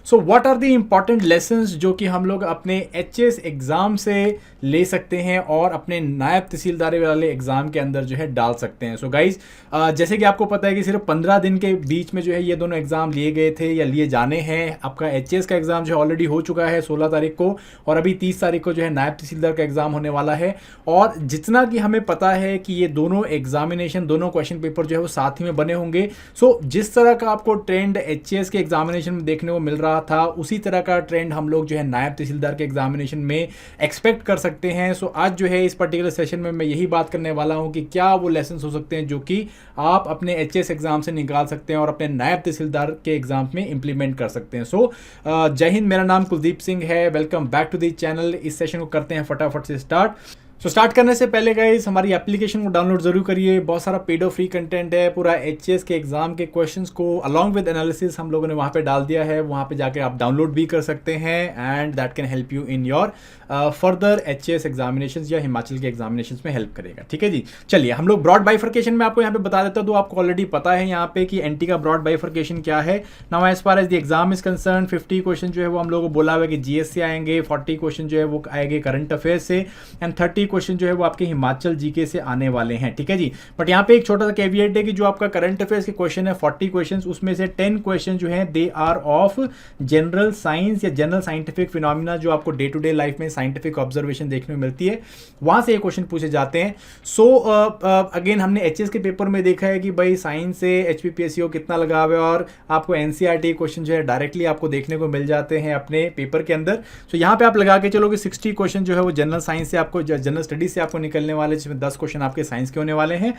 So what are the important lessons जो कि हम लोग अपने एचएएस एग्ज़ाम से ले सकते हैं और अपने नायब तहसीलदारी वाले एग्ज़ाम के अंदर जो है डाल सकते हैं। सो गाइज, जैसे कि आपको पता है कि सिर्फ 15 दिन के बीच में जो है ये दोनों एग्ज़ाम लिए गए थे या लिए जाने हैं। आपका एचएएस का एग्ज़ाम जो है ऑलरेडी हो चुका है 16 तारीख को, और अभी 30 तारीख को जो है नायब तहसीलदार का एग्ज़ाम होने वाला है। और जितना कि हमें पता है कि ये दोनों एग्जामिनेशन, दोनों क्वेश्चन पेपर जो है वो साथ ही में बने होंगे। सो जिस तरह का आपको ट्रेंड एचएएस के एग्जामिनेशन में देखने को मिल रहा था, उसी तरह का ट्रेंड हम लोग जो है नायब तहसीलदार के एग्जामिनेशन में एक्सपेक्ट कर सकते हैं। सो आज जो है इस पर्टिकुलर सेशन में मैं यही बात करने वाला हूं कि क्या वो लेसन हो सकते हैं जो कि आप अपने एचएएस एग्जाम से निकाल सकते हैं और अपने नायब तहसीलदार के एग्जाम में इंप्लीमेंट कर सकते हैं। सो जय हिंद, मेरा नाम कुलदीप सिंह है। Welcome back to the channel. इस सेशन को करते हैं फटाफट से स्टार्ट। स्टार्ट करने से पहले गाइस, हमारी एप्लीकेशन को डाउनलोड जरूर करिए। बहुत सारा पेड और फ्री कंटेंट है। पूरा एचएएस के एग्जाम के क्वेश्चंस को अलॉन्ग विद एनालिसिस हम लोगों ने वहाँ पे डाल दिया है। वहाँ पे जाके आप डाउनलोड भी कर सकते हैं and that can help you in your further HAS examination या हिमाचल के एग्जामिनेशन में हेल्प करेगा। ठीक है जी, चलिए हम लोग ब्रॉड बाइफर्केशन में आपको यहाँ पे बता देता हूँ। तो आपको ऑलरेडी पता है यहाँ पे कि एनटी का ब्रॉड बाइफर्केशन क्या है। Now as far as the exam is concerned, 50 question जो है वो हम लोगों को बोला हुआ है कि जीएस से आएंगे, 40 क्वेश्चन जो है वो आएंगे करंट अफेयर से, एंड 30 क्वेश्चन जो है वो आपके हिमाचल जीके से आने वाले हैं। ठीक है जी, बट यहाँ पे एक छोटा सा कैविएट है कि जो आपका करंट अफेयर्स के क्वेश्चन है 40 क्वेश्चन, उसमें से 10 क्वेश्चन जो है they are of general science या जनरल साइंटिफिक फिनोमिना, जो आपको डे टू डे लाइफ में साइंटिफिक ऑब्जर्वेशन देखने को मिलती है, वहां से ये क्वेश्चन पूछे जाते हैं। सो अगेन हमने एचएस के पेपर में देखा है कि भाई साइंस से एचपीपीएससी को कितना लगाव है, और आपको एनसीईआरटी क्वेश्चन जो है डायरेक्टली आपको देखने को मिल जाते हैं अपने पेपर के अंदर। सो यहाँ पे आप लगा के चलो कि 60 क्वेश्चन जो है वो जनरल साइंस से आपको, जनरल स्टडीज से आपको निकलने वाले, जिसमें 10 क्वेश्चन आपके साइंस के होने वाले हैं,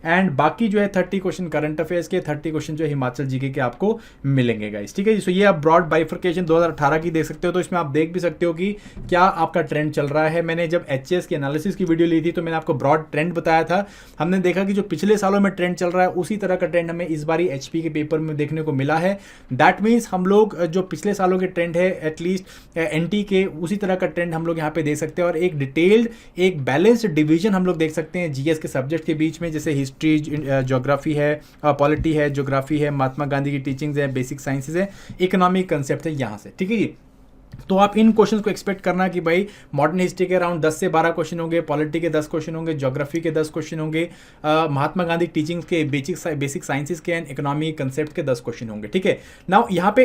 एंड बाकी जो है 30 क्वेश्चन करंट अफेयर्स के, 30 क्वेश्चन जो है हिमाचल जीके के आपको मिलेंगे गाइस। ठीक है जी, सो ये आप ब्रॉड बाइफर्केशन 2018 की देख सकते हो। तो इसमें आप देख भी सकते हो कि क्या आपका ट्रेंड चल रहा है। मैंने जब एचएएस की एनालिसिस की वीडियो ली थी तो मैंने आपको ब्रॉड ट्रेंड बताया था। हमने देखा कि जो पिछले सालों में ट्रेंड चल रहा है उसी तरह का ट्रेंड हमें इस बार एचपी के पेपर में देखने को मिला है। दैट मीन्स हम लोग जो पिछले सालों के ट्रेंड है एटलीस्ट एनटी के, उसी तरह का ट्रेंड हम लोग यहाँ पे देख सकते हैं। और एक डिटेल्ड, एक बैलेंस्ड डिवीजन हम लोग देख सकते हैं जीएस के सब्जेक्ट के बीच में, जैसे हिस्ट्री, ज्योग्राफी है, पॉलिटी है, ज्योग्राफी है, महात्मा गांधी की टीचिंग्स है, बेसिक साइंसेज है, इकोनॉमिक कंसेप्ट है यहाँ से। ठीक है जी, तो आप इन क्वेश्चंस को एक्सपेक्ट करना कि भाई मॉडर्न हिस्ट्री के अराउंड 10 से 12 क्वेश्चन होंगे, पॉलिटी के 10 क्वेश्चन होंगे, ज्योग्राफी के 10 क्वेश्चन होंगे, महात्मा गांधी टीचिंग्स के, बेसिक साइंसेज के एंड इकोनॉमिक कंसेप्ट के 10 क्वेश्चन होंगे। ठीक है, नाउ यहाँ पे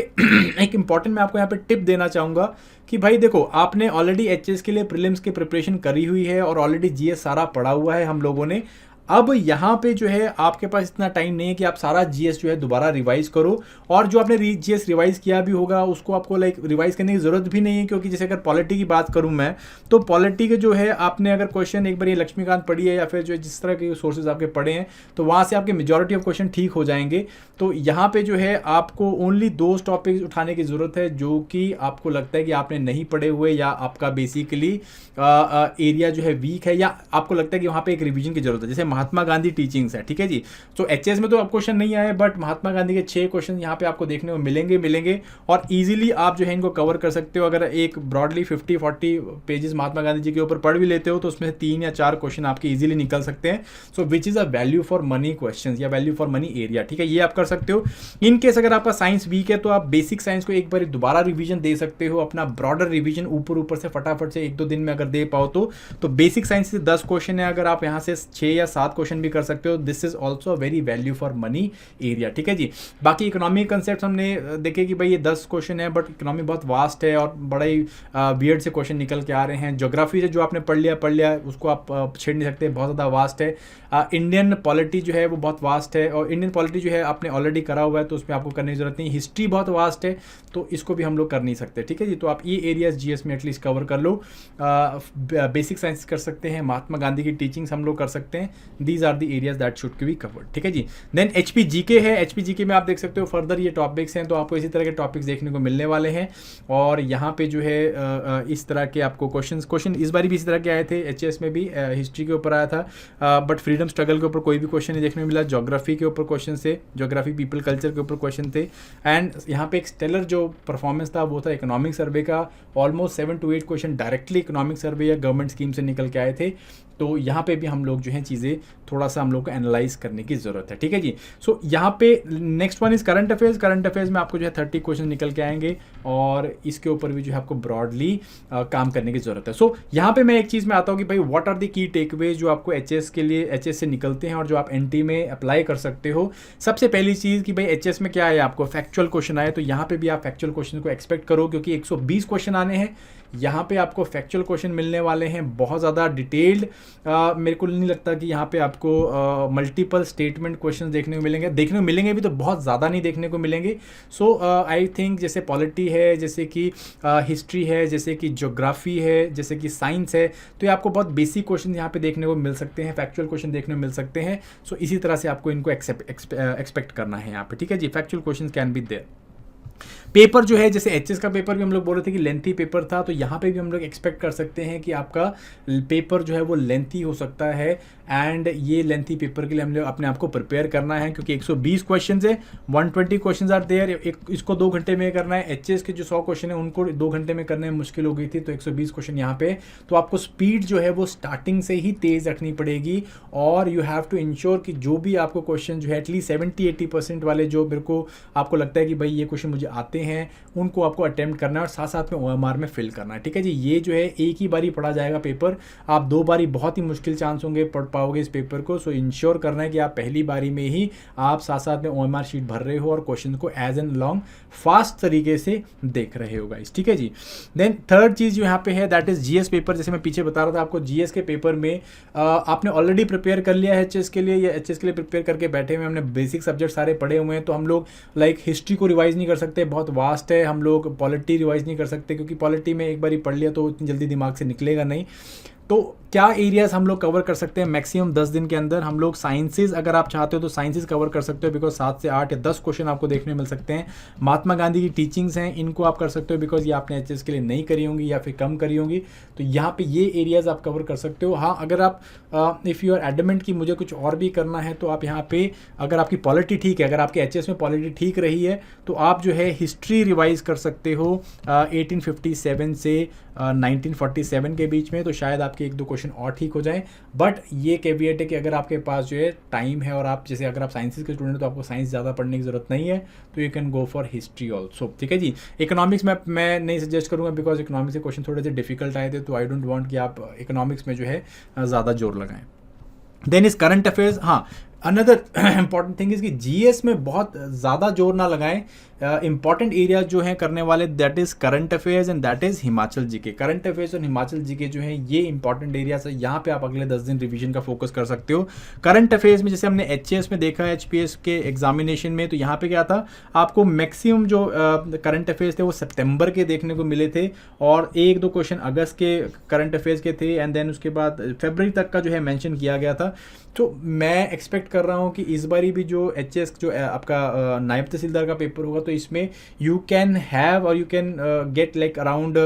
एक इंपॉर्टेंट मैं आपको यहाँ पे टिप देना चाहूंगा कि भाई देखो, आपने ऑलरेडी एचएस के लिए प्रीलिम्स की प्रिपरेशन करी हुई है और ऑलरेडी जीएस सारा पढ़ा हुआ है हम लोगों ने। अब यहाँ पे जो है आपके पास इतना टाइम नहीं है कि आप सारा जीएस जो है दोबारा रिवाइज करो, और जो आपने जीएस रिवाइज किया भी होगा उसको आपको रिवाइज करने की जरूरत भी नहीं है। क्योंकि जैसे अगर पॉलिटी की बात करूँ मैं, तो पॉलिटी के जो है आपने अगर क्वेश्चन एक बार ये लक्ष्मीकांत पढ़ी है या फिर जो जिस तरह के सोर्सेज आपके पढ़े हैं, तो वहाँ से आपके मेजॉरिटी ऑफ क्वेश्चन ठीक हो जाएंगे। तो यहाँ पे जो है आपको ओनली 2 टॉपिक्स उठाने की जरूरत है जो कि आपको लगता है कि आपने नहीं पढ़े हुए, या आपका बेसिकली एरिया जो है वीक है, या आपको लगता है कि वहाँ पे एक रिविजन की जरूरत है। जैसे महात्मा गांधी टीचिंग्स है। ठीक है जी, तो एचएस में तो अब क्वेश्चन नहीं आए, बट महात्मा गांधी के 6 क्वेश्चन यहाँ पे आपको देखने को मिलेंगे और इजीली आप जो है इनको कवर कर सकते हो। अगर एक ब्रॉडली 50-40 पेजेस महात्मा गांधी जी के ऊपर पढ़ भी लेते हो तो उसमें 3 या 4 क्वेश्चन आपके इजीली निकल सकते हैं। So which is a value for money question या वैल्यू फॉर मनी एरिया। ठीक है, ये आप कर सकते हो। इन केस अगर आपका साइंस वीक है तो आप बेसिक साइंस को एक बार दोबारा रिविजन दे सकते हो, अपना ब्रॉडर रिविजन ऊपर से फटाफट से 1-2 दिन में अगर दे पाओ तो बेसिक साइंस से 10 क्वेश्चन है, अगर आप यहाँ से 6 या 7 क्वेश्चन भी कर सकते हो, this is also very value for money area. ठीक है जी, बाकी इकोनॉमिक कंसेप्ट हमने देखे कि भाई ये 10 क्वेश्चन है, बट इकोनॉमी बहुत वास्ट है और बड़ा ही वियर्ड से क्वेश्चन निकल के आ रहे हैं। ज्योग्राफी से जो आपने पढ़ लिया उसको आप छेड़ नहीं सकते, बहुत ज़्यादा वास्ट है। इंडियन पॉलिटी जो है वो बहुत वास्ट है, और इंडियन पॉलिटी जो है आपने ऑलरेडी करा हुआ है तो उसमें आपको करने की जरूरत नहीं। हिस्ट्री बहुत वास्ट है तो इसको भी हम लोग कर नहीं सकते। ठीक है जी, तो आप ये एरियाज जीएस में एटलीस्ट कवर कर लो। बेसिक साइंस कर सकते हैं, महात्मा गांधी की टीचिंग्स हम लोग कर सकते हैं। These are the areas that should be covered. ठीक है जी, देन एचपी जीके है। एचपी जीके में आप देख सकते हो फर्दर ये टॉपिक्स हैं, तो आपको इसी तरह के टॉपिक्स देखने को मिलने वाले हैं। और यहाँ पे जो है इस तरह के आपको क्वेश्चन इस बार भी इसी तरह के आए थे। एचएस में भी हिस्ट्री के ऊपर आया था, बट फ्रीडम स्ट्रगल के ऊपर कोई भी क्वेश्चन नहीं देखने को मिला। ज्योग्राफी के ऊपर क्वेश्चन थे, ज्योग्राफी पीपल कल्चर के ऊपर क्वेश्चन थे। एंड यहाँ पे एक स्टेलर जो परफॉर्मेंस था वो था इकोनॉमिक सर्वे का। Almost 7 to 8 question directly economic survey या गवर्नमेंट स्कीम से निकल के आए थे। तो यहाँ पे भी हम लोग जो है चीज़ें थोड़ा सा हम लोग को एनालाइज करने की ज़रूरत है, ठीक है जी। सो यहाँ पे next one is current affairs. Current affairs में आपको जो है 30 क्वेश्चन निकल के आएंगे और इसके ऊपर भी जो है आपको ब्रॉडली काम करने की ज़रूरत है। सो यहाँ पे मैं एक चीज़ में आता हूँ कि भाई what are the key takeaways जो आपको एचएस के लिए एचएस से निकलते हैं और जो आप एनटी में अप्लाई कर सकते हो। सबसे पहली चीज़ कि भाई एचएस में क्या है, आपको फैक्चुअल क्वेश्चन आए, तो यहाँ पे भी आप फैक्चुअल क्वेश्चन को एक्सपेक्ट करो क्योंकि 120 क्वेश्चन आने हैं। यहाँ पे आपको फैक्चुअल क्वेश्चन मिलने वाले हैं बहुत ज़्यादा डिटेल्ड। मेरे को नहीं लगता कि यहाँ पे आपको मल्टीपल स्टेटमेंट क्वेश्चन देखने को मिलेंगे भी तो बहुत ज़्यादा नहीं देखने को मिलेंगे। सो आई थिंक जैसे पॉलिटी है, जैसे कि हिस्ट्री है, जैसे कि ज्योग्राफी है, जैसे कि साइंस है, तो ये आपको बहुत बेसिक क्वेश्चन यहाँ पे देखने को मिल सकते हैं, फैक्चुअल क्वेश्चन देखने को मिल सकते हैं। सो इसी तरह से आपको इनको एक्सपेक्ट करना है यहाँ पे, ठीक है जी। Factual question can be there. Paper जो है जैसे एचएस का पेपर भी हम लोग बोल रहे थे कि लेंथी पेपर था, तो यहाँ पे भी हम लोग एक्सपेक्ट कर सकते हैं कि आपका पेपर जो है वो लेंथी हो सकता है। एंड ये लेंथी पेपर के लिए हम लोग अपने आप को प्रिपेयर करना है क्योंकि 120 क्वेश्चन है, 120 क्वेश्चन आर देयर। इसको 2 घंटे में करना है। एचएस के जो 100 क्वेश्चन है उनको 2 घंटे में करने में मुश्किल हो गई थी, तो 120 क्वेश्चन यहाँ पे। तो आपको स्पीड जो है वो स्टार्टिंग से ही तेज़ रखनी पड़ेगी और यू हैव टू इंश्योर कि जो भी आपको क्वेश्चन जो है एटलीस्ट 70-80% वाले जो मेरे को आपको लगता है कि भाई ये क्वेश्चन मुझे आते हैं, उनको आपको अटेम्प्ट करना है और साथ साथ में ओएमआर में फिल करना है, ठीक है जी। ये जो है एक ही बारी पढ़ा जाएगा पेपर, आप 2 बारी बहुत ही मुश्किल चांस होंगे पढ़ पाओगे इस पेपर को। सो इंश्योर करना है कि आप पहली बारी में ही आप साथ साथ में ओएमआर शीट भर रहे हो और क्वेश्चन को एज एन लॉन्ग फास्ट तरीके से देख रहे हो गाइस, ठीक है जी। देन थर्ड चीज़ जो यहाँ पे है दैट इज जीएस पेपर। जैसे मैं पीछे बता रहा था आपको, जीएस के पेपर में आपने ऑलरेडी प्रिपेयर कर लिया है एचएस के लिए या एचएस के लिए प्रिपेयर करके बैठे हुए, हमने बेसिक सब्जेक्ट सारे पढ़े हुए हैं, तो हम लोग लाइक हिस्ट्री को रिवाइज नहीं कर सकते, बहुत वास्ट है। हम लोग पॉलिटी रिवाइज नहीं कर सकते क्योंकि पॉलिटी में एक बार पढ़ लिया तो उतनी जल्दी दिमाग से निकलेगा नहीं। तो क्या एरियाज हम लोग कवर कर सकते हैं मैक्सिमम 10 दिन के अंदर? हम लोग साइंसेज, अगर आप चाहते हो तो साइंसेज कवर कर सकते हो बिकॉज 7 से 8 या 10 क्वेश्चन आपको देखने मिल सकते हैं। महात्मा गांधी की टीचिंग्स हैं, इनको आप कर सकते हो बिकॉज ये आपने एचएस के लिए नहीं करी होंगी या फिर कम करी होंगी, तो यहाँ पे ये एरियाज आप कवर कर सकते हो। हाँ, अगर आप इफ़ यू आर एडमेंट कि मुझे कुछ और भी करना है तो आप यहाँ पे, अगर आपकी पॉलिटी ठीक है, अगर आपके एचएस में पॉलिटी ठीक रही है तो आप जो है हिस्ट्री रिवाइज कर सकते हो 1857 से 1947 के बीच में, तो शायद आपके 1-2 क्वेश्चन और ठीक हो जाएं। बट ये कैविएट है कि अगर आपके पास जो है टाइम है और आप जैसे अगर आप साइंसेज के स्टूडेंट तो आपको साइंस ज़्यादा पढ़ने की ज़रूरत नहीं है, तो you can go for history also, ठीक है जी। इकोनॉमिक्स में मैं नहीं सजेस्ट करूँगा बिकॉज इकोनॉमिक्स के क्वेश्चन थोड़े से डिफिकल्ट आए थे, तो आई डोंट वांट कि आप इकोनॉमिक्स में जो है ज़्यादा जोर लगाएं। Then is current affairs. हाँ, अनदर इंपॉर्टेंट थिंग इज कि जीएस में बहुत ज़्यादा जोर ना लगाएं। इंपॉर्टेंट एरिया जो है करने वाले that is current affairs and that is Himachal GK. Current affairs और हिमाचल जीके जो है ये इंपॉर्टेंट एरियाज है, यहाँ पे आप अगले 10 दिन रिवीजन का फोकस कर सकते हो। करंट अफेयर्स में जैसे हमने एचएएस में देखा, एचपीएस के एग्जामिनेशन में, तो यहाँ पे क्या था, आपको मैक्सिमम जो करंट अफेयर्स थे वो सितंबर के देखने को मिले थे और 1-2 क्वेश्चन अगस्त के करंट अफेयर्स के थे एंड देन उसके बाद फरवरी तक का जो है मेंशन किया गया था। तो मैं एक्सपेक्ट कर रहा हूँ कि इस बारी भी जो एचएस जो आपका नायब तहसीलदार का पेपर होगा तो इसमें यू कैन हैव और you can get like around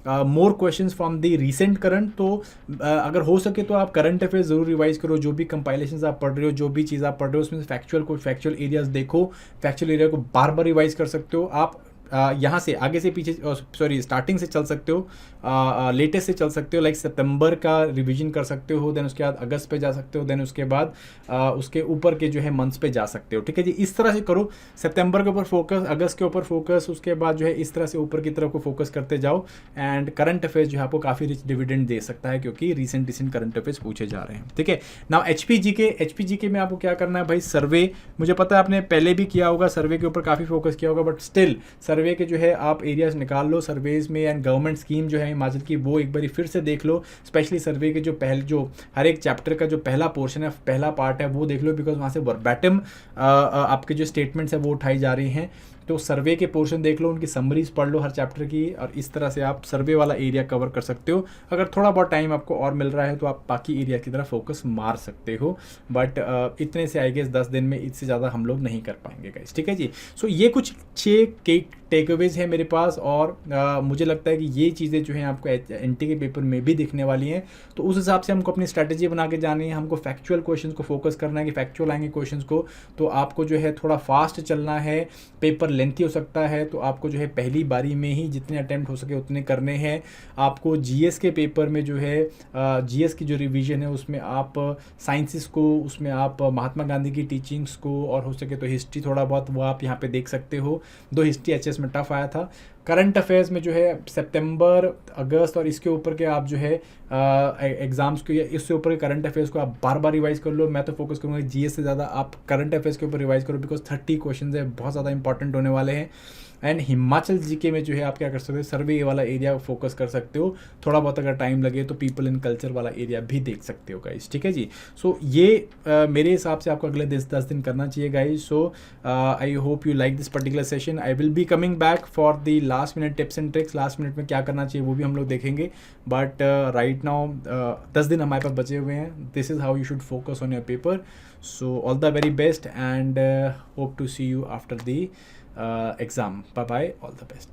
more questions from the recent current. तो अगर हो सके तो आप करंट अफेयर्स जरूर रिवाइज करो, जो भी कंपाइलेशंस आप पढ़ रहे हो, जो भी चीज़ आप पढ़ रहे हो उसमें फैक्चुअल एरियाज देखो, फैक्चुअल एरिया को बार बार रिवाइज कर सकते हो आप। यहाँ से आगे से पीछे, सॉरी स्टार्टिंग से चल सकते हो, लेटेस्ट से चल सकते हो, लाइक सितंबर का रिवीजन कर सकते हो, देन उसके बाद अगस्त पे जा सकते हो, देन उसके बाद उसके ऊपर के जो है मंथ्स पे जा सकते हो, ठीक है जी। इस तरह से करो, सितंबर के ऊपर फोकस, अगस्त के ऊपर फोकस, उसके बाद जो है इस तरह से ऊपर की तरफ को फोकस करते जाओ। एंड करंट अफेयर्स जो है आपको काफ़ी रिच डिविडेंड दे सकता है क्योंकि रिसेंट करंट अफेयर्स पूछे जा रहे हैं, ठीक है। नाउ एचपीजीके में आपको क्या करना है भाई, सर्वे, मुझे पता है आपने पहले भी किया होगा, सर्वे के ऊपर काफ़ी फोकस किया होगा, बट स्टिल सर्वे के जो है आप एरियाज निकाल लो सर्वेज में, एंड गवर्नमेंट स्कीम जो है हिमाचल की वो एक बार फिर से देख लो। स्पेशली सर्वे के जो हर एक चैप्टर का जो पहला पोर्शन है, पहला पार्ट है, वो देख लो बिकॉज वहाँ से वर्बैटम आपके जो स्टेटमेंट्स है वो उठाई जा रही हैं। तो सर्वे के पोर्शन देख लो, उनकी समरीज पढ़ लो हर चैप्टर की, और इस तरह से आप सर्वे वाला एरिया कवर कर सकते हो। अगर थोड़ा बहुत टाइम आपको और मिल रहा है तो आप बाकी एरिया की तरफ फोकस मार सकते हो, बट इतने से आई गेस 10 दिन में इससे ज़्यादा हम लोग नहीं कर पाएंगे गाइस, ठीक है जी। सो ये कुछ 6 टेकअवेज है मेरे पास, और मुझे लगता है कि ये चीज़ें जो हैं आपको एनटी के पेपर में भी दिखने वाली हैं। तो उस हिसाब से हमको अपनी स्ट्रैटेजी बना के जानी है, हमको फैक्चुअल क्वेश्चंस को फोकस करना है कि फैक्चुअल आएंगे क्वेश्चंस को, तो आपको जो है थोड़ा फास्ट चलना है, पेपर लेंथी हो सकता है, तो आपको जो है पहली बारी में ही जितने अटैम्प्ट हो सके उतने करने हैं। आपको जीएस के पेपर में जो है जीएस की जो रिवीजन है उसमें आप साइंसिस को, उसमें आप महात्मा गांधी की टीचिंग्स को, और हो सके तो हिस्ट्री थोड़ा बहुत वो आप यहाँ पे देख सकते हो। दो हिस्ट्री एचएस में टफ आया था। करंट अफेयर्स में जो है सितंबर, अगस्त और इसके ऊपर के आप जो है एग्जाम्स को या इससे ऊपर के करंट अफेयर्स को आप बार बार रिवाइज कर लो। मैं तो फोकस करूँगा जीएस से ज़्यादा आप करंट अफेयर्स के ऊपर रिवाइज करो, बिकॉज 30 क्वेश्चन है, बहुत ज़्यादा इंपॉर्टेंट होने वाले हैं। एंड हिमाचल जीके में जो है आप क्या कर सकते हो, सर्वे वाला एरिया फोकस कर सकते हो। थोड़ा बहुत अगर टाइम लगे तो पीपल इन कल्चर वाला एरिया भी देख सकते हो गाइस, ठीक है जी। सो ये मेरे हिसाब से आपको अगले 10 दिन करना चाहिए guys. So I hope you like this particular session. I will be coming back for the last minute tips and tricks. Last minute में क्या करना चाहिए वो भी हम लोग देखेंगे, बट राइट नाउ 10 दिन हमारे पास बचे हुए हैं। This is how you should focus on your paper. So all the very best and hope to see you after the exam. Bye bye, all the best.